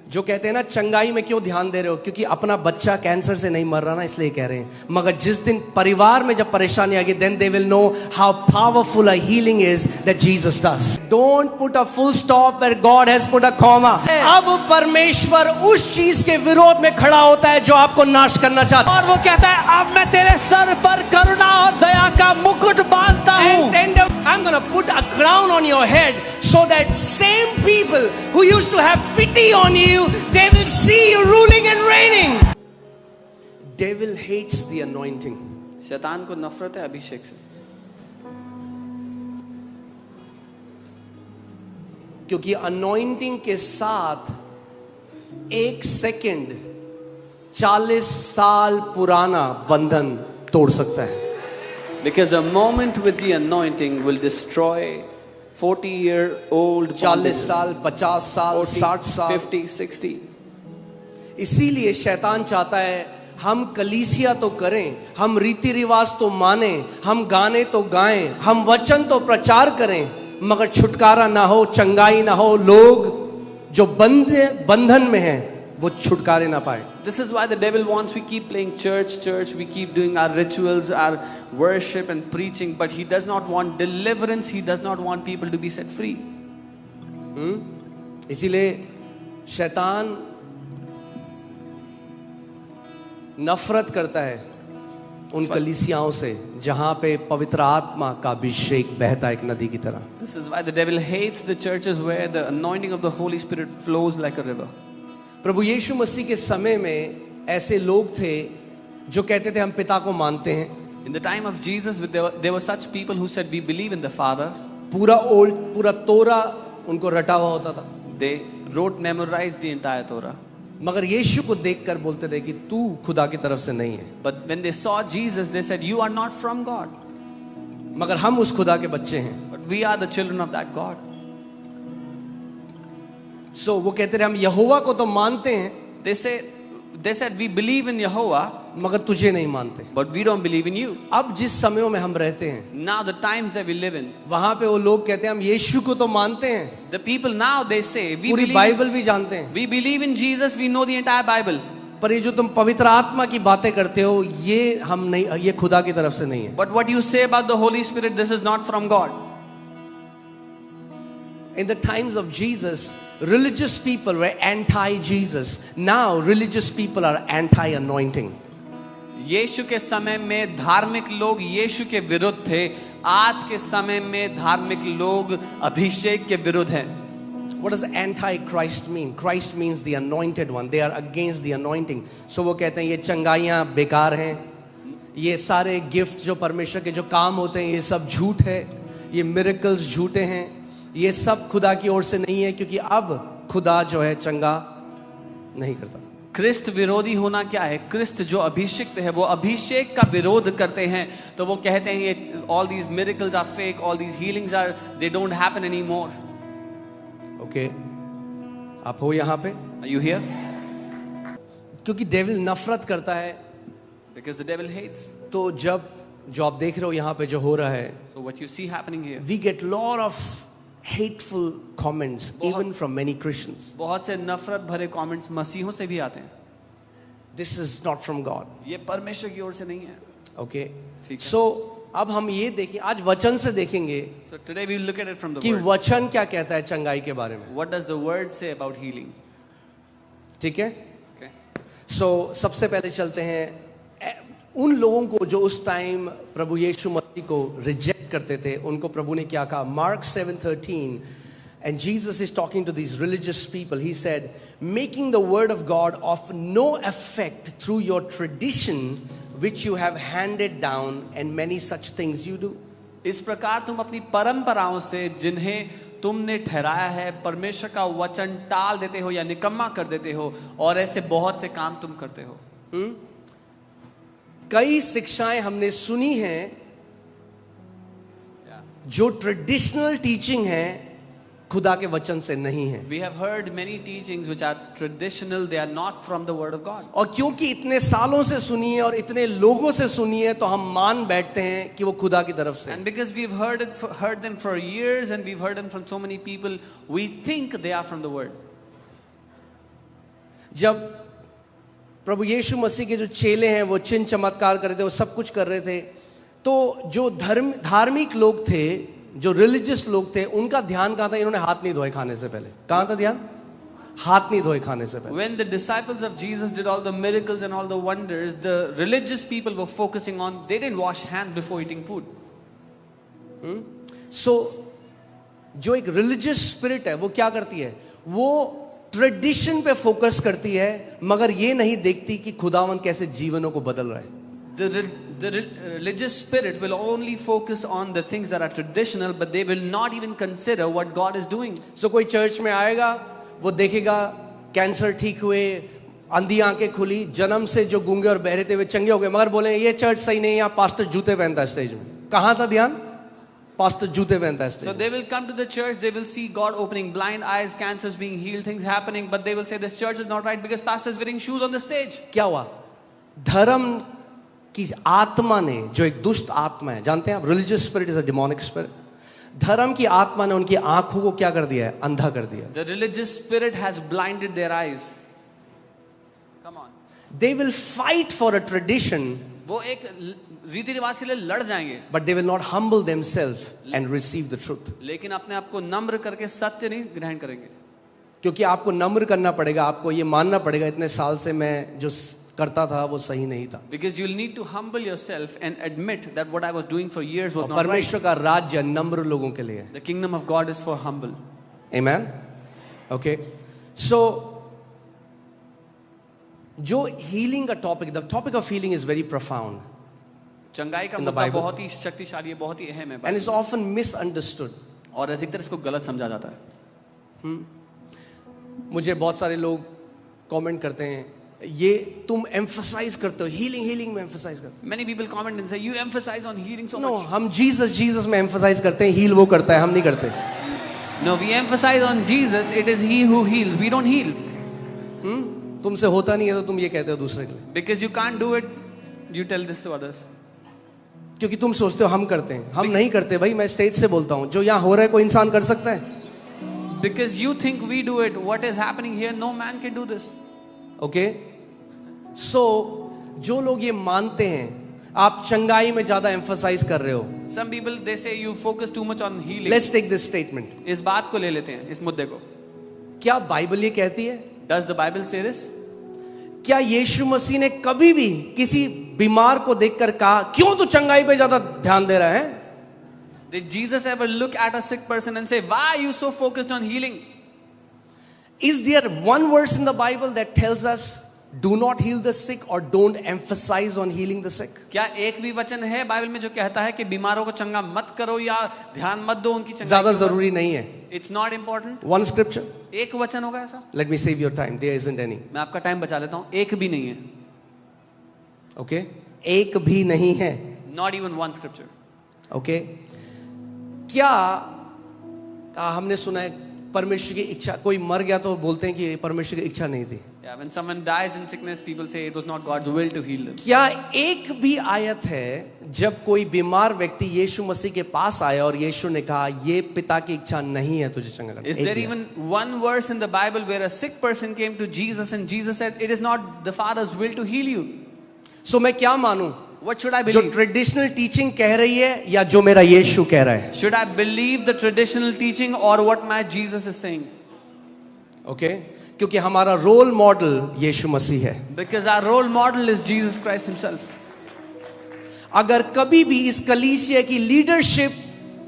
जो कहते हैं ना चंगाई में क्यों ध्यान दे रहे हो, क्योंकि अपना बच्चा कैंसर से नहीं मर रहा ना, इसलिए कह रहे हैं। मगर जिस दिन परिवार में जब परेशानी आएगी, then they will know how powerful a healing is that Jesus does. Don't put a full stop where God has put a comma. अब परमेश्वर उस चीज के विरोध में खड़ा होता है जो आपको नाश करना चाहता है, और वो कहता है अब मैं तेरे सर पर करुणा और दया का मुकुट बांधता हूं। I'm going to put a crown on your head so that same people who used to have pity on you, they will see you ruling and reigning. Devil hates the anointing. शैतान को नफरत है अभिषेक से, क्योंकि anointing के साथ एक second 40 साल पुराना बंधन तोड़ सकता है। because a moment with the anointing will destroy 40-year-old 40 साल, 50 साल, 60 साल, 50, 60। इसीलिए शैतान चाहता है हम कलीसिया तो करें, हम रीति रिवाज तो माने, हम गाने तो गाएं, हम वचन तो प्रचार करें, मगर छुटकारा ना हो, चंगाई ना हो, लोग जो बंधन में हैं वो छुटकारे ना पाए। This is why the devil wants we keep playing church, we keep doing our rituals, our worship and preaching, but he does not want deliverance, he does not want people to be set free. इसीलिए शैतान नफरत करता है उन कलीसियाओं से जहां पे पवित्र आत्मा का अभिषेक बहता है एक नदी की तरह। This is why the devil hates the churches where the anointing of the Holy Spirit flows like a river. प्रभु यीशु मसीह के समय में ऐसे लोग थे जो कहते थे हम पिता को मानते हैं। In the time of Jesus, there were such people who said we believe in the Father. पूरा तोरा उनको रटा हुआ होता था। They memorized the entire Torah. मगर यीशु को देखकर बोलते थे कि तू खुदा की तरफ से नहीं है। But when they saw Jesus, they said, "You are not from God." मगर हम उस खुदा के बच्चे हैं। But we are the children of that God. So वो कहते रहे हम यहोवा को तो मानते हैं, They said we believe in Jehovah, मगर तुझे नहीं मानते। but we don't believe in you. अब जिस समयों में हम रहते हैं, Now the times that we live in, वहां पे वो लोग कहते हैं हम यीशु को तो मानते हैं, the people now they say we पूरी believe, बाइबल भी जानते हैं, we believe in Jesus, we know the entire Bible. पर ये जो तुम पवित्र आत्मा की बातें करते हो ये हम नहीं, ये खुदा की तरफ से नहीं है। But what you say about the Holy Spirit, this is not from God. In the times of Jesus, religious people were anti-Jesus. Now religious people are anti-anointing. यीशु के समय में धार्मिक लोग यीशु के विरुद्ध थे, आज के समय में धार्मिक लोग अभिषेक के विरुद्ध हैं। What does anti-Christ mean? Christ means the anointed one. They are against the anointing. So वो कहते हैं ये चंगाइयाँ बेकार हैं, ये सारे गिफ्ट जो परमेश्वर के जो काम होते हैं ये सब झूठ है, ये मिरेकल्स झूठे हैं, ये सब खुदा की ओर से नहीं है, क्योंकि अब खुदा जो है चंगा नहीं करता। क्रिस्त विरोधी होना क्या है? क्रिस्त जो अभिषिक्त है वो अभिषेक का विरोध करते हैं, तो वो कहते हैं ये all these miracles are fake, all these healings are, they don't happen anymore. Okay, आप हो यहाँ पे? Are you here? क्योंकि डेविल नफरत करता है। Because the devil hates. तो जब जो आप देख रहे हो यहाँ पे जो हो रहा है, So what you see happening here, we get lot of hateful comments even from many Christians. बहुत से नफरत भरे कमेंट्स मसीहों से भी आते हैं। This is not from God. ये परमेश्वर की ओर से नहीं है। Okay. ठीक है। So अब हम ये देखें, आज वचन से देखेंगे So today we look at it from the कि word. वचन क्या कहता है चंगाई के बारे में। What does the word say about healing? ठीक है। Okay. So सबसे पहले चलते हैं उन लोगों को जो उस टाइम प्रभु यीशु मसीह को रिजेक्ट करते थे, उनको प्रभु ने क्या कहा। Mark 7:13, and Jesus is talking to these religious people. He said, making the word of God of no effect through your tradition which you have handed down, and many such things you do. इस प्रकार तुम अपनी परंपराओं से जिन्हें तुमने ठहराया है परमेश्वर का वचन टाल देते हो या निकम्मा कर देते हो, और ऐसे बहुत से काम तुम करते हो। कई शिक्षाएं हमने सुनी हैं जो ट्रेडिशनल टीचिंग है, खुदा के वचन से नहीं है। We have heard many teachings which are traditional, they are not from the word of God. और क्योंकि इतने सालों से सुनी है और इतने लोगों से सुनी है, तो हम मान बैठते हैं कि वो खुदा की तरफ से। And because we've heard them for years and we've heard them from so many people, we think they are from the word. जब प्रभु यीशु मसीह के जो चेले हैं वो चिन्ह चमत्कार कर रहे थे, वो सब कुछ कर रहे थे, तो जो धार्मिक लोग थे, जो रिलीजियस लोग थे, उनका ध्यान कहाँ था? इन्होंने हाथ नहीं धोए खाने से पहले। कहाँ था ध्यान? हाथ नहीं धोए खाने से पहले। When the disciples of Jesus did all the miracles and all the wonders, the religious people were focusing on, they didn't wash hands before eating food. So, जो एक रिलीजियस स्पिरिट है वो क्या करती है? वो ट्रेडिशन पे फोकस करती है, मगर ये नहीं देखती कि खुदावन कैसे जीवनों को बदल रहा है। The religious spirit will only focus on the things that are traditional, but they will not even consider what God is doing. So कोई चर्च में आएगा, वो देखेगा कैंसर ठीक हुए, अंधी आंखें खुली, जन्म से जो गूंगे और बहरे थे वे चंगे हो गए, मगर बोले ये चर्च सही नहीं है, यहाँ पास्टर जूते पहनता है स्टेज में। कहाँ था ध्यान? पास्टर जूते पहनता है स्टेज में। So they will come to the church, they will see God opening blind eyes, cancers being healed, things happening, but they will say this church is not right because pastor is wearing shoes on the stage. क्या हुआ? धर्म की आत्मा ने, जो एक दुष्ट आत्मा है, जानते हैं आप, religious spirit is a demonic spirit. धर्म की आत्मा ने उनकी आंखों को क्या कर दिया है? अंधा कर दिया। The religious spirit has blinded their eyes. Come on. They will fight for a tradition, वो एक रीति रिवाज के लिए लड़ जाएंगे, but they will not humble themselves and receive the truth. लेकिन अपने आप को नम्र करके सत्य नहीं ग्रहण करेंगे। क्योंकि आपको नम्र करना पड़ेगा, आपको ये मानना पड़ेगा इतने साल से मैं जो करता था वो सही नहीं था। Because you'll need to humble yourself and admit that what I was doing for years was not right. परमेश्वर का राज्य नम्र लोगों के लिए। The kingdom of God is for humble. Amen. Okay. So जो healing का topic, the topic of healing is very profound. चंगाई का In the मुद्दा Bible. बहुत ही शक्तिशाली है, बहुत ही अहम है, And it's often misunderstood. और अधिकतर इसको गलत समझा जाता है। मुझे बहुत सारे लोग कमेंट करते हैं, ये तुम एम्फसाइज करते हो, हीलिंग हीलिंग में एम्फसाइज करते Many people comment and say you emphasize on healing so हो। No, much. हम जीसस में एम्फसाइज करते हैं, हील वो करता है, हम नहीं करते। No, we emphasize on Jesus. It is He who heals. We don't heal तुमसे होता नहीं है तो तुम ये कहते हो दूसरे के लिए, because you can't do it. You tell this to others क्योंकि तुम सोचते हो हम करते हैं। हम नहीं करते भाई, मैं स्टेज से बोलता हूँ, जो यहाँ हो रहा है कोई इंसान कर सकता है? because you think we do it. What is happening here? No man can do this. Okay, so जो लोग ये मानते हैं आप चंगाई में ज्यादा एम्फसाइज कर रहे हो। Some people they say you focus too much on healing. Let's take this statement. इस बात को ले लेते हैं, इस मुद्दे को। क्या बाइबल ये कहती है? Does the Bible say this? क्या यीशु मसीह ने कभी भी किसी बीमार को देखकर कहा क्यों तू चंगाई पे ज्यादा ध्यान दे रहा है? Did Jesus ever look at a sick person and say, "Why are you so focused on healing"? Is there one verse in the Bible that tells us do not heal the sick or don't emphasize on healing the sick? क्या एक भी वचन है Bible में जो कहता है कि बीमारों को चंगा मत करो या ध्यान मत दो उनकी चंगाई? ज्यादा जरूरी नहीं है। It's not important. One scripture. एक वचन होगा ऐसा? Let me save your time. There isn't any. मैं आपका टाइम बचा लेता हूँ, एक भी नहीं है। Okay? एक भी नहीं है। Not even one scripture. Okay? क्या हमने सुना है परमेश्वर की इच्छा, कोई मर गया तो बोलते हैं कि परमेश्वर की इच्छा नहीं थी। Yeah, when someone dies in sickness, people say it was not God's will to heal them. क्या एक भी आयत है जब कोई बीमार व्यक्ति यीशु मसीह के पास आया और यीशु ने कहा ये पिता की इच्छा नहीं है तुझे चंगा करना? Is there even one verse in the Bible where a sick person came to Jesus and Jesus said, "It is not the Father's will to heal you"? सो मैं क्या मानूं? What should I जो believe? ट्रेडिशनल टीचिंग कह रही है या जो मेरा यीशु कह रहा है? Should I believe the traditional teaching or what my Jesus is saying? Okay, क्योंकि हमारा रोल मॉडल यीशु मसीह है। Because our role model is Jesus Christ himself. अगर कभी भी इस कलीसिया की लीडरशिप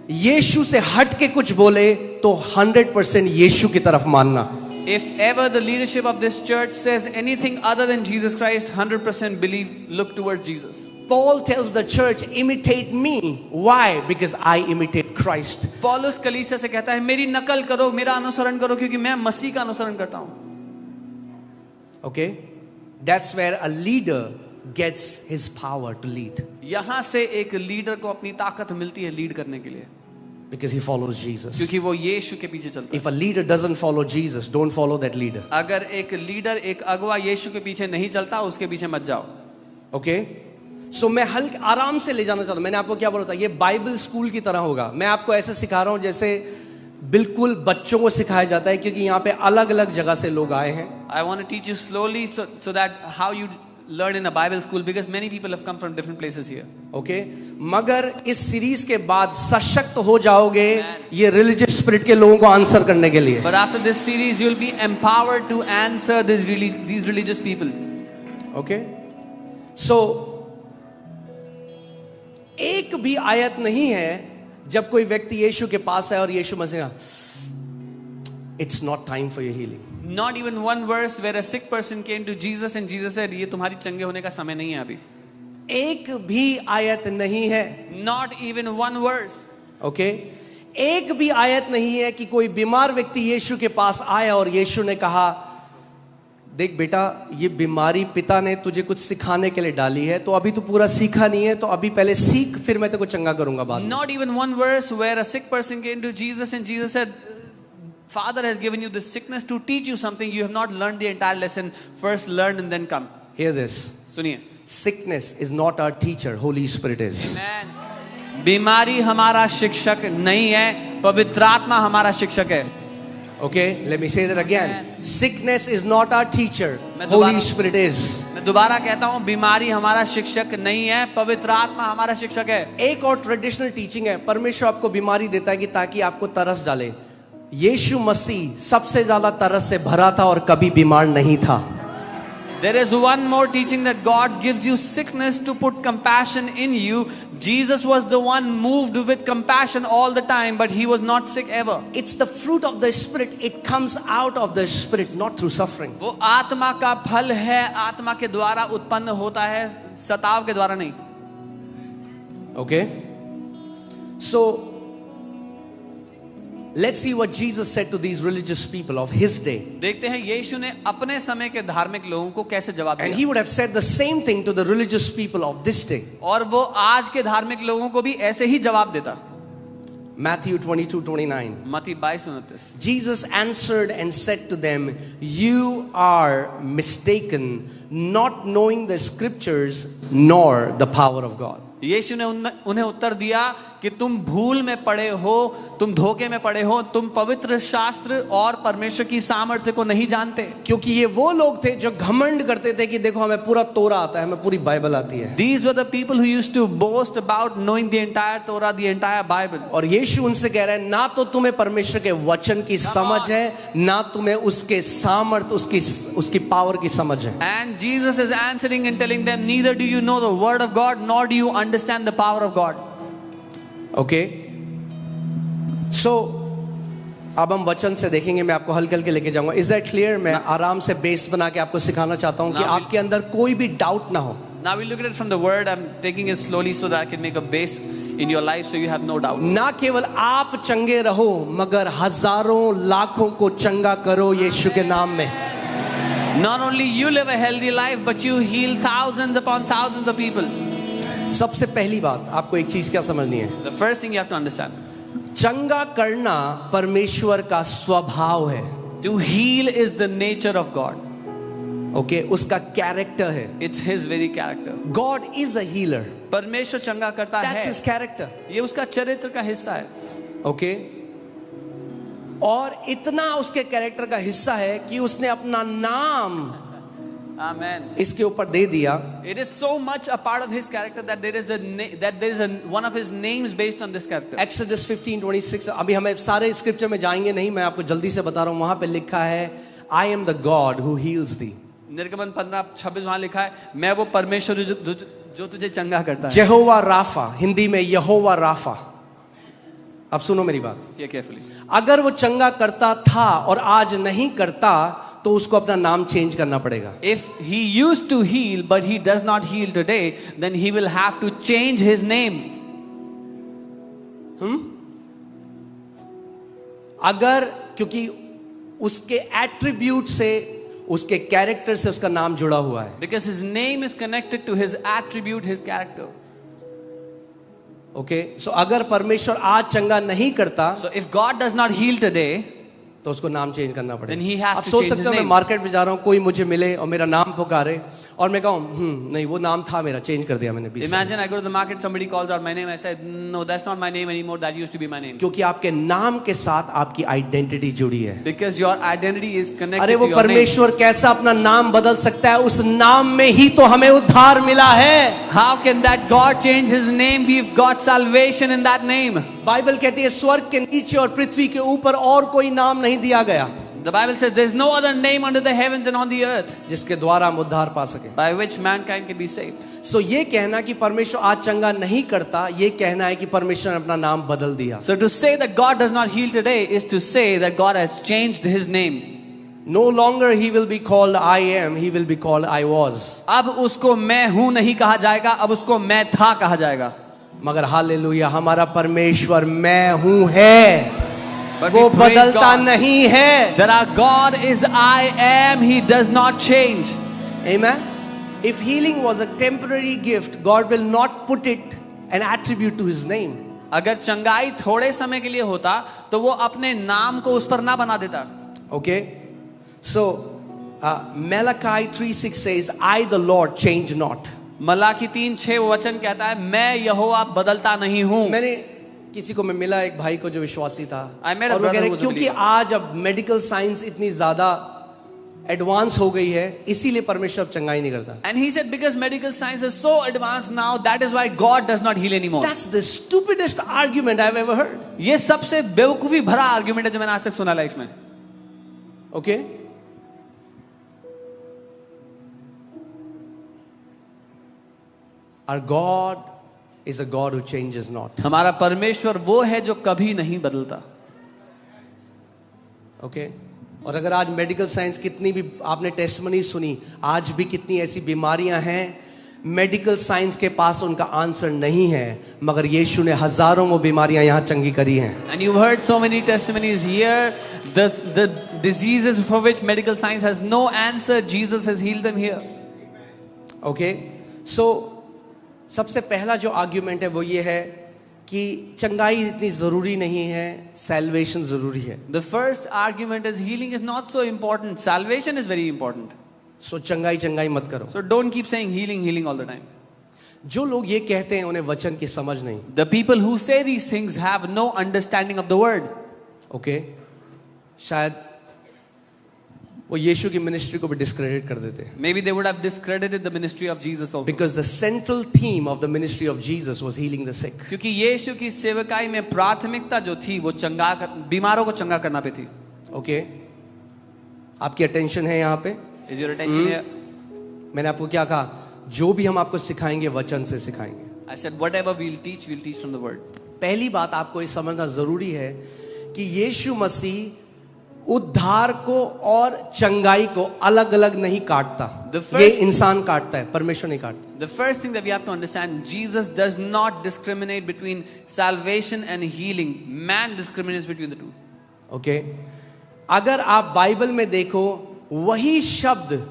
यीशु से हट के कुछ बोले तो 100% यीशु की तरफ मानना। If ever the leadership of this church says anything other than Jesus Christ, 100% believe, look towards Jesus. Paul tells the church, imitate me. Why? Because I imitate Christ. पौलुस कलीसिया से कहता है मेरी नकल करो, मेरा अनुसरण करो, क्योंकि मैं मसीह का अनुसरण करता हूं। Okay? That's where a leader gets his power to lead. यहां से एक लीडर को अपनी ताकत मिलती है लीड करने के लिए, Because he follows Jesus. क्योंकि वो यीशु के पीछे चलता है। If a leader doesn't follow Jesus, don't follow that leader. अगर एक लीडर, एक अगुवा यीशु के पीछे नहीं चलता, उसके पीछे मत जाओ। Okay? So मैं हल्के आराम से ले जाना चाहता हूं। मैंने आपको क्या बोला था, ये बाइबल स्कूल की तरह होगा। मैं आपको ऐसे सिखा रहा हूं जैसे बिल्कुल बच्चों को सिखाया जाता है, क्योंकि यहाँ पे अलग अलग जगह से लोग आए हैं. I want to teach you slowly so that how you learn in a Bible school, because many people have come from different places here. Okay मगर इस सीरीज के बाद सशक्त हो जाओगे ये रिलीजियस स्पिरिट के लोगों को आंसर करने के लिए. But after this series, you'll be empowered to answer these religious people. Okay so एक भी आयत नहीं है जब कोई व्यक्ति यीशु के पास है और Yeshu Masih, it's not time for your healing. Not even one verse where a sick person came to Jesus and Jesus said, ये तुम्हारी चंगे होने का समय नहीं है अभी. एक भी आयत नहीं है. Not even one verse. Okay एक भी आयत नहीं है कि कोई बीमार व्यक्ति यीशु के पास आया और यीशु ने कहा, देख बेटा ये बीमारी पिता ने तुझे कुछ सिखाने के लिए डाली है, तो अभी तू पूरा सीखा नहीं है, तो अभी पहले सीख, फिर मैं तेरे को चंगा करूंगा बाद में. Not even one verse where a sick person came to Jesus and Jesus said, Father has given you this sickness to teach you something. You have not learned the entire lesson. First learn and then come. Hear this. सुनिए. Sickness is not our teacher. Holy Spirit is. Amen. बीमारी हमारा शिक्षक नहीं है, पवित्र आत्मा हमारा शिक्षक है. Okay, let me say that again. Sickness is not our teacher. मैं Holy Spirit is. मैं दोबारा कहता हूँ, बीमारी हमारा शिक्षक नहीं है, पवित्र आत्मा हमारा शिक्षक है. एक और ट्रेडिशनल टीचिंग है, परमेश्वर आपको बीमारी देता है कि ताकि आपको तरस डाले. यीशु मसीह सबसे ज्यादा तरस से भरा था और कभी बीमार नहीं था. There is one more teaching that God gives you sickness to put compassion in you. Jesus was the one moved with compassion all the time, but he was not sick ever. It's the fruit of the Spirit. It comes out of the Spirit, not through suffering. वो आत्मा का फल है, आत्मा के द्वारा उत्पन्न होता है, सताव के द्वारा नहीं. Okay? So let's see what Jesus said to these religious people of his day. देखते हैं यीशु ने अपने समय के धार्मिक लोगों को कैसे जवाब दिया. And he would have said the same thing to the religious people of this day. और वो आज के धार्मिक लोगों को भी ऐसे ही जवाब देता. Matthew 22:29. मत्ती 22:29. Jesus answered and said to them, you are mistaken, not knowing the scriptures nor the power of God. यीशु ने उन्हें उत्तर दिया कि तुम भूल में पड़े हो, तुम धोखे में पड़े हो, तुम पवित्र शास्त्र और परमेश्वर की सामर्थ्य को नहीं जानते. क्योंकि ये वो लोग थे जो घमंड करते थे कि देखो हमें पूरा तोरा आता है, हमें पूरी बाइबल आती है. These were the people who used to boast about knowing the entire Torah, the entire Bible. और यीशु उनसे कह रहा है, ना तो तुम्हें परमेश्वर के वचन की समझ है, ना तुम्हें उसके सामर्थ, उसकी पावर की समझ है. And Jesus is answering and telling them, neither do you know the word of God, nor do you understand the power of God. Okay? So अब हम वचन से देखेंगे, मैं आपको हल्के हल्के लेके जाऊंगा. Is that clear? मैं आराम से बेस बना के आपको सिखाना चाहता हूं कि आपके अंदर कोई भी डाउट ना हो. Now we look at it from the word. I'm taking it slowly so that I can make a base in your life so you have no doubt. ना केवल आप चंगे रहो, मगर हजारों लाखों को चंगा करो यीशु के नाम में. Not only you live a healthy life, but you heal thousands upon thousands of people. सबसे पहली बात आपको एक चीज क्या समझनी है. The first thing you have to understand. चंगा करना परमेश्वर का स्वभाव है. To heal is the nature of God. Okay, उसका कैरेक्टर है. It's His very character. God is a healer. परमेश्वर चंगा करता That's है. his character. ये उसका चरित्र का हिस्सा है. ओके, और इतना उसके कैरेक्टर का हिस्सा है कि उसने अपना नाम Amen. इसके ऊपर दे दिया. It is so much a part of His character that there is one of His names based on this character. Exodus 15:26. अभी हमें सारे स्क्रिप्चर में जाएंगे नहीं, मैं आपको जल्दी से बता रहा हूँ. वहां पे लिखा है, I am the God who heals thee. निर्गमन 15:26 वहां लिखा है, मैं वो परमेश्वर जो तुझे चंगा करता है. जेहोवा राफा, हिंदी में यहोवा राफा. अब सुनो मेरी बात. Hear carefully. अगर वो चंगा करता था और आज नहीं करता, तो उसको अपना नाम चेंज करना पड़ेगा. If He used to heal but He does not heal today, then He will have to change His name. अगर, क्योंकि उसके एट्रीब्यूट से, उसके कैरेक्टर से उसका नाम जुड़ा हुआ है. Because His name is connected to His attribute, His character. Okay, so अगर परमेश्वर आज चंगा नहीं करता, So if God does not heal today, तो उसको नाम चेंज करना Then he पड़ेगा. has आप to सोच change सकते his हो, मैं name. मार्केट में जा रहा हूँ, कोई मुझे मिले और मेरा नाम पुकारे और मैं कहूँ नहीं वो नाम था मेरा, चेंज कर दिया मैंने 20 साल। Imagine I go to the market, somebody calls out my name, I said, no, that's not my name anymore, that used to be my name. क्योंकि आपके नाम के साथ आपकी आइडेंटिटी जुड़ी है। Because your identity is connected अरे वो to your name. परमेश्वर कैसा अपना नाम बदल सकता है? उस नाम में ही तो हमें उद्धार मिला है। How can that God change his name? We've got salvation in that name. Bible कहती है स्वर्ग के नीचे और पृथ्वी के ऊपर और कोई नाम नहीं दिया गया The Bible says there's no other name under the heavens and on the earth जिसके द्वारा हम उद्धार पा सके। by which mankind can be saved. सो ये कहना कि परमेश्वर आज चंगा नहीं करता, ये कहना है कि परमेश्वर ने अपना नाम बदल दिया। So to say that God does not heal today is to say that God has changed his name. No longer he will be called I am, he will be called I was. अब उसको मैं हूं नहीं कहा जाएगा, अब उसको मैं था कहा जाएगा। मगर हालेलुया, हमारा परमेश्वर मैं हूं है, But वो we praise बदलता God नहीं है। that our God is I am, he does not change. Amen. If healing was a temporary gift, God will not put it an attribute to his name. अगर चंगाई थोड़े समय के लिए होता तो वो अपने नाम को उस पर ना बना देता। Okay? So, Malachi 3:6 says, I the Lord change not. Malachi 3:6 वचन कहता है मैं यहोवा बदलता नहीं हूं। मैंने किसी को मैं मिला, एक भाई को जो विश्वासी था, I met a और वो कह brother रहे who was a क्योंकि believer. आज अब मेडिकल साइंस इतनी ज्यादा एडवांस हो गई है, इसीलिए परमेश्वर अब चंगाई नहीं करता। And he said because medical science is so advanced now, that is why God does not heal anymore. That's the stupidest argument I've ever heard. ये सबसे बेवकूफी भरा आर्गुमेंट है जो मैंने आज तक सुना लाइफ में। Okay? Our God is a God who changes not. हमारा परमेश्वर वो है जो कभी नहीं बदलता। ओके और अगर आज मेडिकल साइंस कितनी भी आपने टेस्टमनी सुनी, आज भी कितनी ऐसी बीमारियां हैं मेडिकल साइंस के पास उनका आंसर नहीं है, मगर यीशु ने हजारों वो बीमारियां यहां चंगी करी हैं। And you've heard so many testimonies here, the diseases for which medical science has no answer, Jesus has healed them here. Okay so सबसे पहला जो आर्ग्यूमेंट है वो ये है कि चंगाई इतनी जरूरी नहीं है, सैल्वेशन जरूरी है। The first argument is healing is not so important, salvation is very important. सो चंगाई चंगाई मत करो। So don't keep saying healing, healing all the time. जो लोग ये कहते हैं उन्हें वचन की समझ नहीं। The people who say these things have no understanding of the word. Okay शायद वो यीशु की मिनिस्ट्री को भी डिस्क्रेडिट कर देते हैं। Maybe they would have discredited the ministry of Jesus also. Because the central theme of the ministry of Jesus was healing the sick. क्योंकि यीशु की सेवकाई में प्राथमिकता जो थी वो बीमारों को चंगा करना पे थी। ओके आपकी अटेंशन है यहाँ पे? Is your attention here? मैंने आपको क्या कहा? जो भी हम आपको सिखाएंगे वचन से सिखाएंगे। I said whatever we'll teach from the word. पहली बात आपको ये समझना जरूरी है कि यीशु मसीह उद्धार को और चंगाई को अलग अलग नहीं काटता। ये इंसान काटता है, परमेश्वर नहीं काटता। The first thing that we have to understand, Jesus does not discriminate between salvation and healing. Man discriminates between the two. Okay अगर आप बाइबल में देखो, वही शब्द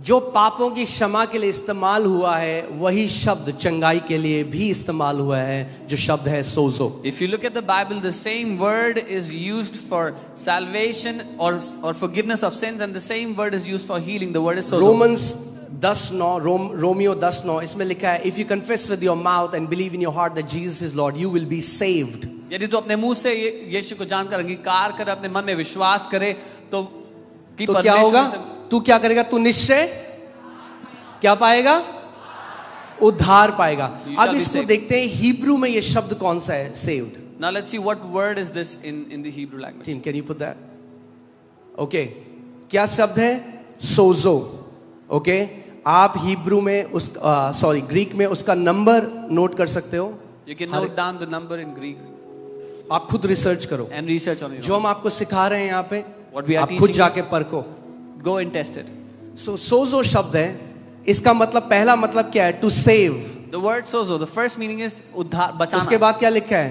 जो पापों की क्षमा के लिए इस्तेमाल हुआ है, वही शब्द चंगाई के लिए भी इस्तेमाल हुआ है, जो शब्द है सोजो। If you look at the Bible, the same word is used for salvation or forgiveness of sins, and the same word is used for healing. The word is sozo. Romans 10:9 Romeo 10:9 इसमें लिखा है, if you confess with your mouth and believe in your heart that Jesus is Lord, you will be saved. यदि तू अपने मुंह से यीशु को जानकर अंगीकार करे, अपने मन में विश्वास करे, तो क्या होगा? तू क्या करेगा? तू निश्चय क्या पाएगा? उद्धार पाएगा। अब इसको देखते हैं हिब्रू में ये शब्द कौन सा है, saved. Now let's see what word is this in the Hebrew language. Team, can you put that? Okay, क्या शब्द है? सोजो। ओके आप हिब्रू में ग्रीक में उसका नंबर नोट कर सकते हो। You can note down the number in Greek. आप खुद रिसर्च करो and research on it. जो हम आपको सिखा रहे हैं यहाँ पे, What we are आप खुद teaching, जाके परखो। go and test it. सोजो शब्द है, इसका मतलब पहला मतलब क्या है? To save. The word sozo, the first meaning is उद्धार, बचाना। उसके बाद क्या लिखा है?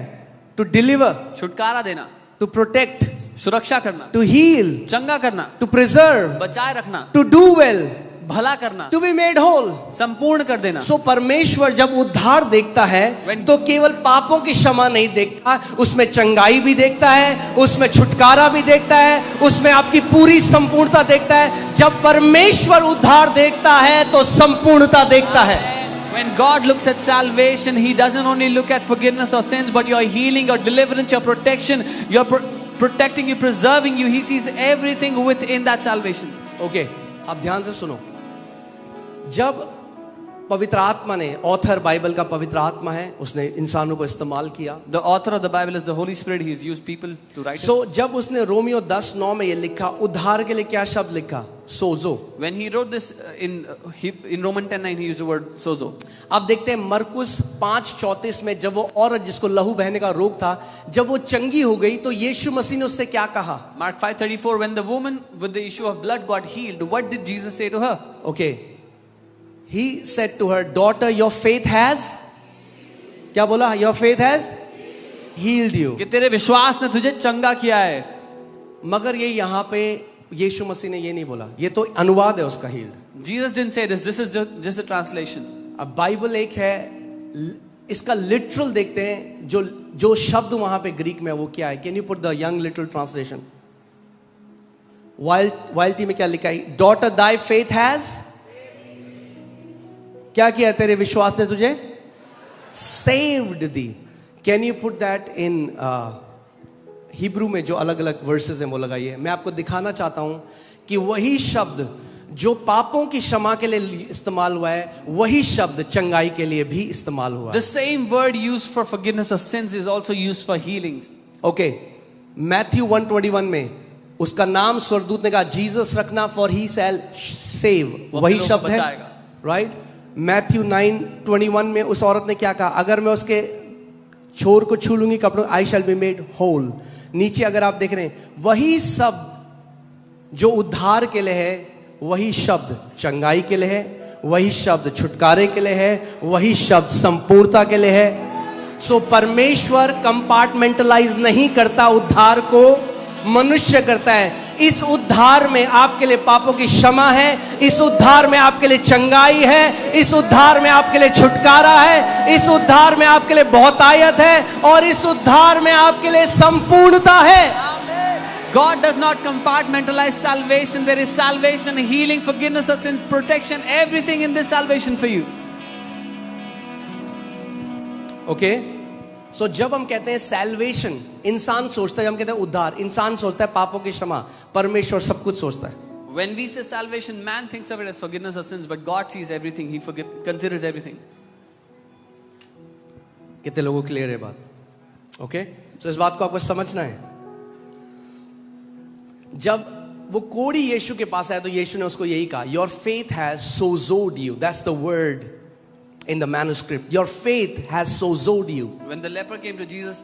टू डिलीवर, छुटकारा देना, टू प्रोटेक्ट, सुरक्षा करना, टू हील, चंगा करना, टू प्रिजर्व, बचाए रखना, टू डू वेल, भला करना, to be made whole. संपूर्ण कर देना. सो परमेश्वर जब उद्धार देखता है तो केवल पापों की क्षमा नहीं देखता, उसमें चंगाई भी देखता है, उसमें छुटकारा भी देखता है, उसमें आपकी पूरी संपूर्णता देखता है. जब परमेश्वर उद्धार देखता है तो संपूर्णता देखता है. When God looks at salvation, He doesn't only look at forgiveness of sins, but your healing, your deliverance, your protection, your protecting you, preserving you. He sees everything within that salvation. Okay, आप ध्यान से सुनो. जब पवित्र आत्मा ने, author Bible का पवित्र आत्मा है, उसने इंसानों को इस्तेमाल किया. The author of the Bible is the Holy Spirit. He has used people to write it. सो जब उसने रोमियो 10:9 में ये लिखा, उद्धार के लिए क्या शब्द लिखा? सोजो. When he wrote this in Romans 10:9, he used the word sozo. अब देखते हैं मरकुस 5:34 में, जब वो औरत जिसको लहू बहने का रोग था, जब वो चंगी हो गई तो यीशु मसीह ने उससे क्या कहा? Mark 5:34, when the woman with the issue of blood got healed, what did Jesus say to her? Okay, he said to her, daughter, your faith has, क्या बोला? Your faith has healed you. कि तेरे विश्वास ने तुझे चंगा किया है. मगर ये यहाँ पे यीशु मसीह ने ये नहीं बोला, ये तो अनुवाद है उसका healed. Jesus didn't say this. This is just a translation. अब बाइबल एक है, इसका लिटरल देखते हैं. जो शब्द वहां पे ग्रीक में वो क्या है? Can you put the Young literal translation? YLT में क्या लिखा है? डॉटर दाई फेथ हैज क्या किया? तेरे विश्वास ने तुझे saved the. Can you put that in Hebrew में जो अलग अलग वर्सेस हैं वो लगाइए. मैं आपको दिखाना चाहता हूं कि वही शब्द जो पापों की क्षमा के लिए इस्तेमाल हुआ है, वही शब्द चंगाई के लिए भी इस्तेमाल हुआ है. The same word used for forgiveness of sins is also used for healing. Okay, Matthew 1:21 में उसका नाम स्वर्गदूत ने कहा जीसस रखना, फॉर ही शैल सेव. वही शब्द है, राइट? मैथ्यू 9:21 में उस औरत ने क्या कहा? अगर मैं उसके छोर को छू लूंगी कपड़ों, आई शैल बी मेड होल. नीचे अगर आप देख रहे हैं, वही शब्द जो उद्धार के लिए है, वही शब्द चंगाई के लिए है, वही शब्द छुटकारे के लिए है, वही शब्द संपूर्णता के लिए है. सो परमेश्वर कंपार्टमेंटलाइज नहीं करता, उद्धार को मनुष्य करता है. इस उद्धार में आपके लिए पापों की क्षमा है, इस उद्धार में आपके लिए चंगाई है, इस उद्धार में आपके लिए छुटकारा है, इस उद्धार में आपके लिए बहुतायत है, और इस उद्धार में आपके लिए संपूर्णता है. God does not compartmentalize salvation. There is salvation, healing, forgiveness of sins, protection, everything in this salvation for you. Okay, so जब हम कहते हैं सैल्वेशन, इंसान सोचता है, हम कहते हैं उद्धार, इंसान सोचता है पापों की क्षमा, परमेश्वर सब कुछ सोचता है. When we say salvation, man thinks of it as forgiveness of sins, but God sees everything. He considers everything. कितने लोगों को क्लियर है बात? ओके, सो इस बात को आपको समझना है. जब वो कोढ़ी यीशु के पास आया तो यीशु ने उसको यही कहा, your faith has sozoed you. That's the word in the manuscript. Your faith has sozoed you. When the leper came to Jesus,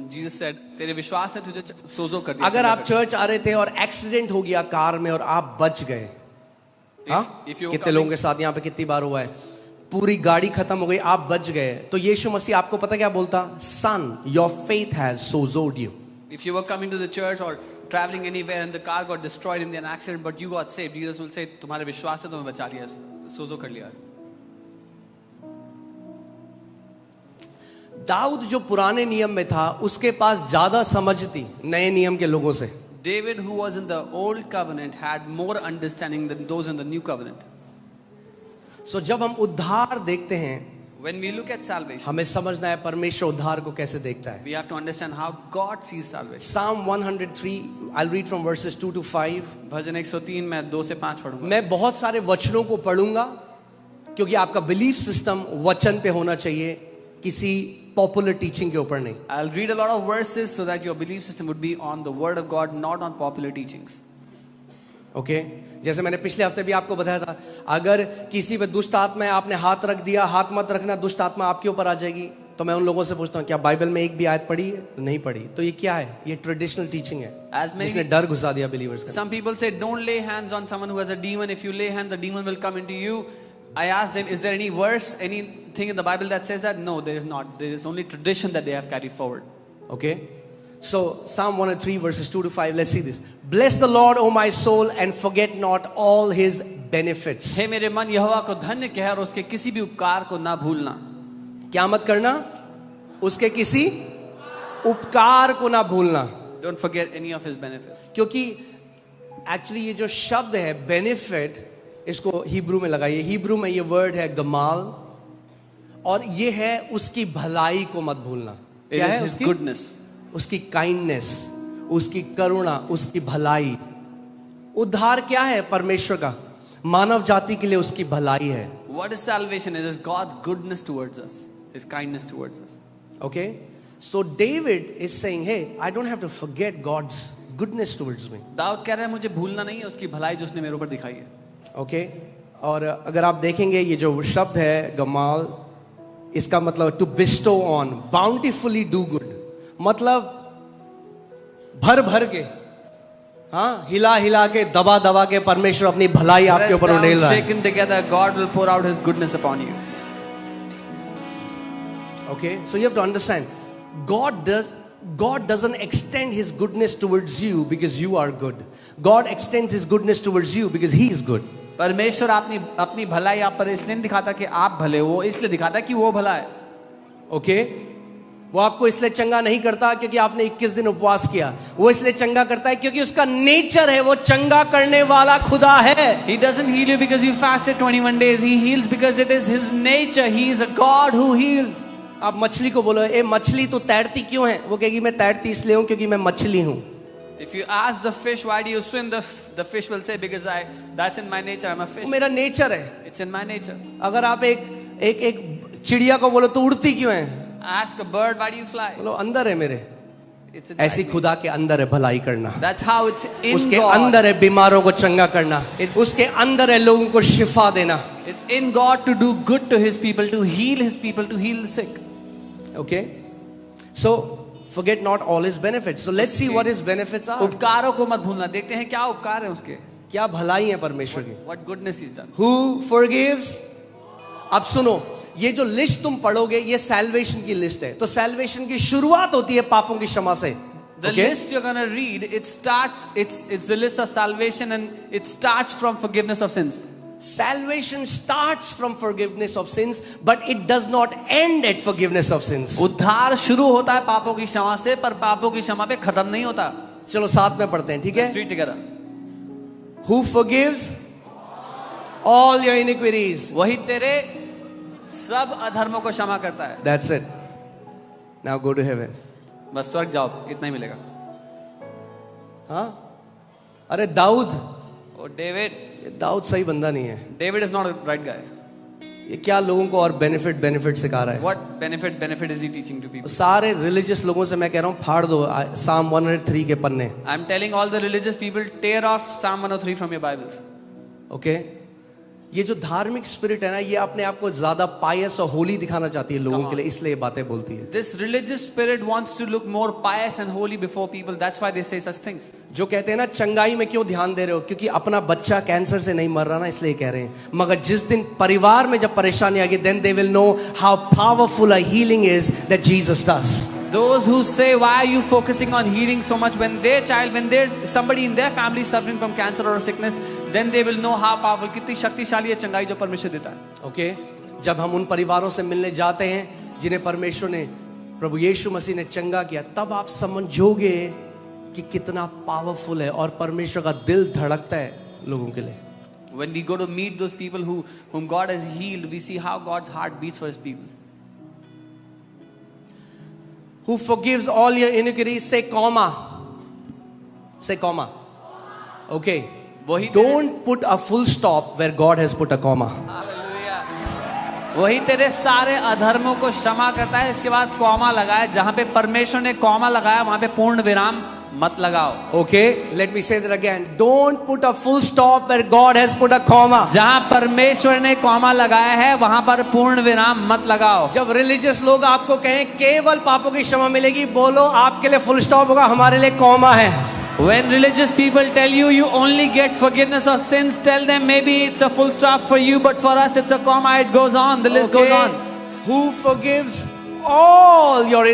Jesus said, तेरे विश्वास ने तुझे सोजो कर दिया. अगर आप चर्च आ रहे थे और एक्सीडेंट हो गया कार में और आप बच गए, कितने लोगों के साथ यहाँ पे कितनी बार हुआ है, पूरी गाड़ी खत्म हो गई, आप बच गए, तो यीशु मसीह आपको पता क्या बोलता? Son, your faith has sozoed you. If you were coming to the church or traveling anywhere and the car got destroyed in an accident but you got saved, Jesus will say, तुम्हारे विश्वास से तुम्हें बचा लिया, सोजो कर लिया. दाऊद जो पुराने नियम में था, उसके पास ज्यादा समझ थी नए नियम के लोगों से. David, who was in the old covenant, had more understanding than those in the new covenant. So जब हम उद्धार देखते हैं, when we look at salvation, हमें समझना है परमेश्वर उद्धार को कैसे देखता है. We have to understand how God sees salvation. Psalm 103, I'll read from verses 2 to 5. भजन 103 मैं 2 से 5 पढ़ूंगा. मैं बहुत सारे वचनों को पढ़ूंगा क्योंकि आपका बिलीफ सिस्टम वचन पे होना चाहिए, किसी पॉपुलर टीचिंग के ऊपर नहीं. I'll read a lot of verses so that your belief system would be on the word of God, not on popular teachings. Okay, जैसे मैंने पिछले हफ्ते भी आपको बताया था, अगर किसी पे दुष्ट आत्मा है, आपने हाथ रख दिया, हाथ मत रखना, दुष्ट आत्मा आपके ऊपर आ जाएगी. तो मैं उन लोगों से पूछता हूँ, क्या बाइबल में एक भी आयत पढ़ी है? नहीं पढ़ी. तो ये क्या है? ये ट्रेडिशनल टीचिंग है जिसने डर घुसा दिया बिलीवर्स का. Some people say don't lay hands on someone who has a demon. If you lay hands, the demon will come into you. I asked them, is there any verse, anything in the Bible that says that? No, there is not. There is only tradition that they have carried forward. Okay, so Psalm 103 verses 2 to 5. Let's see this. Bless the Lord, O my soul, and forget not all his benefits. हे मेरे मन यहोवा को धन्य कह और उसके किसी भी उपकार को ना भूलना। क्या मत करना? उसके किसी उपकार को ना भूलना। Don't forget any of his benefits. क्योंकि एक्चुअली ये जो शब्द है बेनिफिट, इसको हिब्रू में लगाइए। हिब्रू में ये वर्ड है गमाल, और ये है उसकी भलाई को मत भूलना। क्या है? उसकी गुडनेस, उसकी काइंडनेस, उसकी करुणा, उसकी भलाई। उद्धार क्या है? परमेश्वर का मानव जाति के लिए उसकी भलाई है। What is salvation? It is God's goodness towards us, his kindness towards us. Okay, so David is saying, hey, I don't have to forget God's goodness towards me. Dawood कह रहा है मुझे भूलना नहीं है उसकी भलाई जो उसने मेरे ऊपर दिखाई है। Okay, और अगर आप देखेंगे ये जो शब्द है गमाल, इसका मतलब to bestow on, bountifully do good, मतलब भर भर के, हाँ, हिला हिला के, दबा दबा के परमेश्वर अपनी भलाई आपके ऊपर उड़ेल रहा है। Shaken together, God will pour out his goodness upon you. Okay, so you have to understand, God doesn't extend his goodness towards you because you are good. God extends his goodness towards you because he is good. परमेश्वर अपनी भलाई आप पर इसलिए नहीं दिखाता कि आप भले हो, इसलिए दिखाता कि वो भला है। Okay, वो आपको इसलिए चंगा नहीं करता क्योंकि आपने 21 दिन उपवास किया, वो इसलिए चंगा करता है क्योंकि उसका नेचर है, वो चंगा करने वाला खुदा है। He doesn't heal you because you fasted 21 days. He heals because it is his nature. He is a God who heals. आप मछली को बोलो, ए मछली तू तैरती क्यों है? वो कहेगी मैं तैरती इसलिए हूं क्योंकि मैं मछली हूं। If you ask the fish why do you swim, the fish will say because that's in my nature. I'm a fish. वो मेरा नेचर है। It's in my nature. अगर आप एक चिड़िया को बोलो तू उड़ती क्यों है? Ask a bird why do you fly. बोलो अंदर है मेरे। It's ऐसी खुदा के अंदर है भलाई करना। That's how it's in उसके God. अंदर है बीमारों को चंगा करना, उसके अंदर है लोगों को शिफा देना। It's in God to do good to his people, to heal his people, to heal the sick. Okay, so forget not all his benefits. So let's see what his benefits are. उपकारों को मत भूलना। देखते हैं क्या उपकार है उसके, क्या भलाई है परमेश्वर की। What goodness he's done. Who forgives? अब सुनो, ये जो लिस्ट तुम पढ़ोगे ये सैल्वेशन की लिस्ट है। तो सैल्वेशन की शुरुआत होती है पापों की क्षमा से। The list you're gonna read, it's the list of salvation and it starts from forgiveness of sins. Salvation starts from forgiveness of sins, but it does not end at forgiveness of sins. उद्धार शुरू होता है पापों की क्षमा से, पर पापों की क्षमा पे खत्म नहीं होता। चलो साथ में पढ़ते हैं, ठीक है? Let's read together. Who forgives all your iniquities? वही तेरे सब अधर्मों को क्षमा करता है। That's it. Now go to heaven. बस स्वर्ग जाओ, इतना ही मिलेगा। हाँ, अरे दाऊद, और डेविड, ये दाऊद सही बंदा नहीं है। David is not a right guy. ये क्या लोगों को और बेनिफिट सिखा रहा है? What benefit is he teaching to people? सारे रिलीजियस लोगों से मैं कह रहा हूँ फाड़ दो Psalm 103 के पन्ने। I'm telling all the religious people, tear off Psalm 103 from your Bibles. Okay? ये जो धार्मिक स्पिरिट है ना, ये अपने आप को ज्यादा पायस और होली दिखाना चाहती है लोगों के लिए, इसलिए ये बातें बोलती है। This religious spirit wants to look more pious and holy before people. That's why they say such things. जो कहते हैं ना चंगाई में क्यों ध्यान दे रहे हो, क्योंकि अपना बच्चा कैंसर से नहीं मर रहा ना, इसलिए कह रहे हैं। मगर जिस दिन परिवार में जब परेशानी आएगी, then they will know how powerful a healing is that Jesus does. Those who say, why are you focusing on healing so much when there's somebody in their family suffering from cancer or a sickness, then they will know how powerful, कितनी शक्तिशाली है चंगाई जो परमेश्वर देता है। Okay? जब हम उन परिवारों से मिलने जाते हैं जिन्हें परमेश्वर ने, प्रभु यीशु मसीह ने चंगा किया, तब आप समझोगे कि कितना पावरफुल है और परमेश्वर का दिल धड़कता है लोगों के लिए। When we go to meet those people whom God has healed, we see how God's heart beats for his people. Who forgives all your iniquities? Say comma. Say comma. Okay. Don't put a full stop where God has put a comma. Hallelujah. वही तेरे सारे अधर्मों को क्षमा करता है, इसके बाद comma लगाए, जहां पे परमेश्वर ने कॉमा लगाया वहां पे पूर्ण विराम मत लगाओ। Okay, let me say that again. Don't put a full stop where God has put a comma. जहां परमेश्वर ने कॉमा लगाया है वहां पर पूर्ण विराम मत लगाओ। जब रिलीजियस लोग आपको कहें केवल पापों की क्षमा मिलेगी, बोलो आपके लिए फुल स्टॉप होगा, हमारे लिए कॉमा है। When religious people tell you only get forgiveness of sins, tell them maybe it's a full stop for you, but for us it's a comma. It goes on. The list goes on. Who forgives all your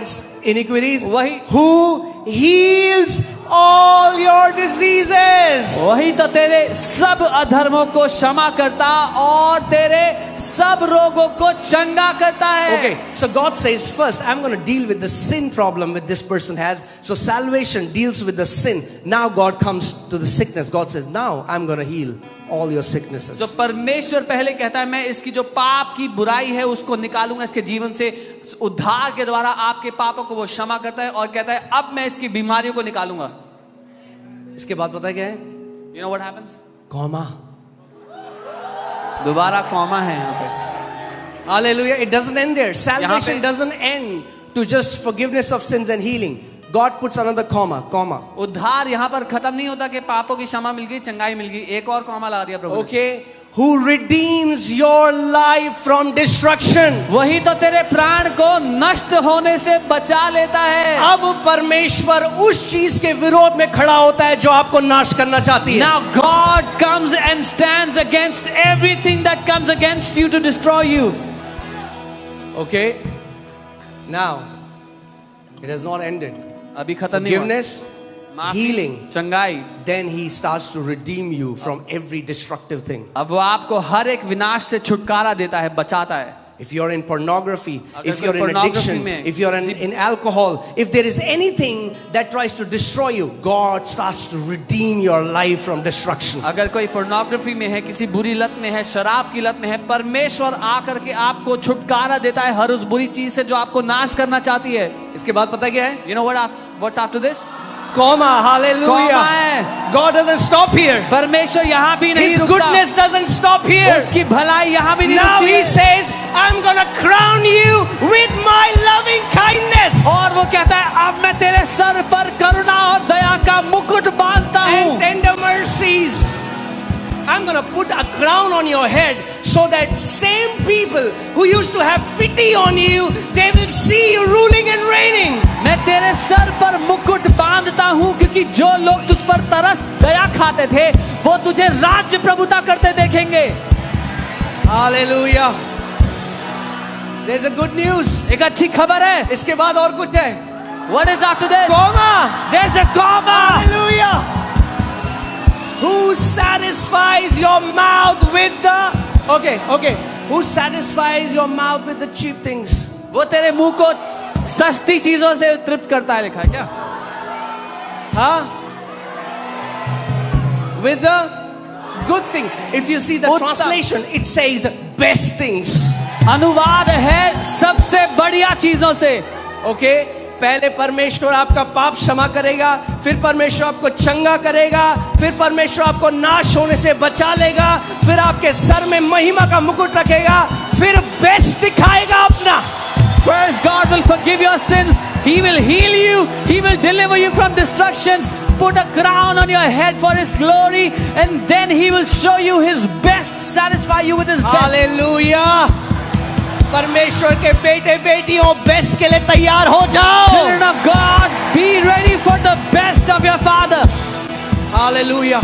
iniquities? वही Who heals all your diseases. वही तो तेरे सब अधर्मों को क्षमा करता और तेरे सब रोगों को चंगा करता है. Okay, so God says first, I'm going to deal with the sin problem that this person has. So salvation deals with the sin. Now God comes to the sickness. God says, now I'm going to heal all your sicknesses. तो परमेश्वर पहले कहता है मैं इसकी जो पाप की बुराई है उसको निकालूंगा इसके जीवन से. उद्धार के द्वारा आपके पापों को वो क्षमा करता है और कहता है अब मैं इसकी बीमारियों को निकालूंगा. इसके बाद पता है क्या है? You know what happens? Comma. दोबारा कॉमा है यहाँ पे. Hallelujah. It doesn't end there. Salvation doesn't end to just forgiveness of sins and healing. God puts another comma. उद्धार यहाँ पर खत्म नहीं होता कि पापों की क्षमा मिल गई, चंगाई मिल गई. एक और कॉमा लगा दिया प्रभु ने. Okay. Who redeems your life from destruction. वही तो तेरे प्राण को नष्ट होने से बचा लेता है. अब परमेश्वर उस चीज के विरोध में खड़ा होता है जो आपको नाश करना चाहती है. Now God comes and stands against everything that comes against you to destroy you. Okay. Now it has not ended. अभी खत्म नहीं हुआ. Forgiveness, माफी, healing. चंगाई. Then he starts to redeem you from every destructive thing. अब वो आपको हर एक विनाश से छुटकारा देता है, बचाता है. If you're in pornography, अगर if you're कोई in pornography addiction, में, if you're in alcohol, if there is anything that tries to destroy you, God starts to redeem your life from destruction. अगर कोई पोर्नोग्राफी में है, किसी बुरी लत में है, शराब की लत में है, परमेश्वर आकर के आपको छुटकारा देता है हर उस बुरी चीज से जो आपको नाश करना चाहती है. इसके बाद पता क्या है? You know what's after this? Comma, hallelujah. Comma है. God doesn't stop here. परमेश्वर यहाँ भी नहीं His रुकता. goodness doesn't stop here. उसकी भलाई यहाँ भी नहीं Now रुकती he है. says, I'm gonna crown you with my loving kindness और वो कहता है अब मैं तेरे सर पर करुणा और दया का मुकुट बांधता and हूँ. tender mercies. I'm gonna put a crown on your head so that same people who used to have pity on you, they will see you ruling and reigning. मैं तेरे सर पर मुकुट बांधता हूँ क्योंकि जो लोग तुझ पर तरस दया खाते थे वो तुझे राज्य प्रभुता करते देखेंगे. Hallelujah. There's a good news. एक अच्छी खबर है. इसके बाद और कुछ है. What is after this? Comma. There's a comma. Hallelujah. Who satisfies your mouth with the okay. Who satisfies your mouth with the cheap things? वो तेरे मुंह को सस्ती चीजों से तृप्त करता है. लिखा है क्या? Huh? With the good thing. If you see the उत्तम. translation, it says best things. अनुवाद है सबसे बढ़िया चीजों से. Okay? पहले परमेश्वर आपका पाप क्षमा करेगा, फिर परमेश्वर आपको चंगा करेगा, फिर परमेश्वर आपको नाश होने से बचा लेगा, फिर आपके सर में महिमा का मुकुट रखेगा, फिर बेस्ट दिखाएगा अपना. First, God will forgive your sins. He will heal you. He will deliver you from destructions. Put a crown on your head for His glory, and then He will show you His best. Satisfy you with His best. Hallelujah. परमेश्वर के बेटे बेटियों best के लिए तैयार हो जाओ. Children of God, be ready for the best of your Father. Hallelujah.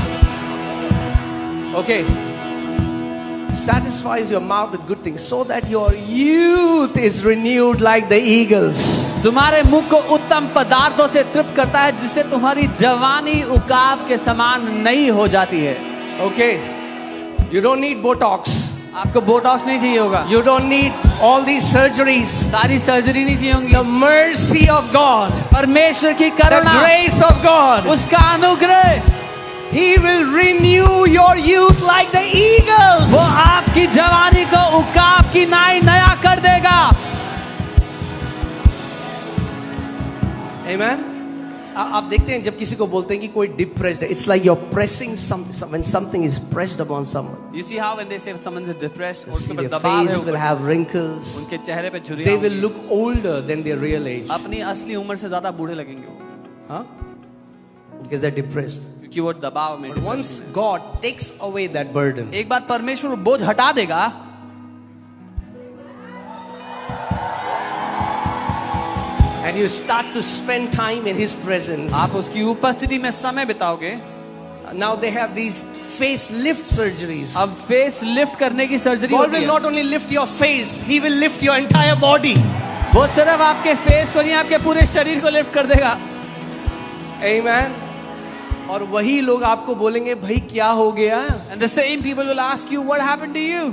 Okay. Satisfies your mouth with good things so that your youth is renewed like the eagles. तुम्हारे मुख को उत्तम पदार्थों से तृप्त करता है जिससे तुम्हारी जवानी उकाब के समान नई हो जाती है. Okay. You don't need Botox. आपको बोटॉक्स नहीं चाहिए होगा. You don't need all these surgeries. सारी सर्जरी नहीं चाहिए होंगी. The mercy of God. परमेश्वर की The Karuna, grace of God. उसका अनुग्रह, He will renew your youth like the eagles. वो आपकी जवानी को उकाब की नाई नया कर देगा. Amen. आप देखते हैं जब किसी को बोलते हैं कि कोई डिप्रेस्ड है, it's like you're pressing something. When something is pressed upon someone, You see how when they say someone is depressed, see उनके पर their दबाव है face will ऊपर, have wrinkles. उनके चेहरे पे They झुर्रियां will होंगी. look older than their real age. अपनी असली उम्र से ज्यादा बूढ़े लगेंगे वो, Huh? Because they're depressed. क्योंकि वो दबाव में. But once God takes away that burden, एक बार परमेश्वर बोझ हटा देगा, and you start to spend time in His presence, आप उसकी उपस्थिति में समय बिताओगे. now they have these face lift surgeries. अब फेस लिफ्ट करने की सर्जरी God होती will है. not only lift your face, He will lift your entire body. वो सिर्फ आपके फेस को नहीं, आपके पूरे शरीर को लिफ्ट कर देगा. Amen. और वही लोग आपको बोलेंगे भाई क्या हो गया, And the same people will ask you, what happened to you?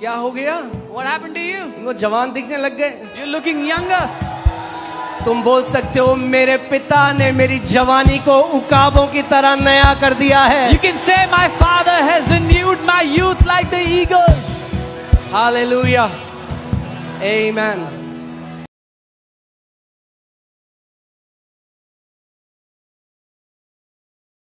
क्या हो गया, What happened to you? उनको जवान दिखने लग गए. You're looking younger. तुम बोल सकते हो मेरे पिता ने मेरी जवानी को उकाबों की तरह नया कर दिया है. You can say, my father has renewed my youth like the eagles. Hallelujah. Amen.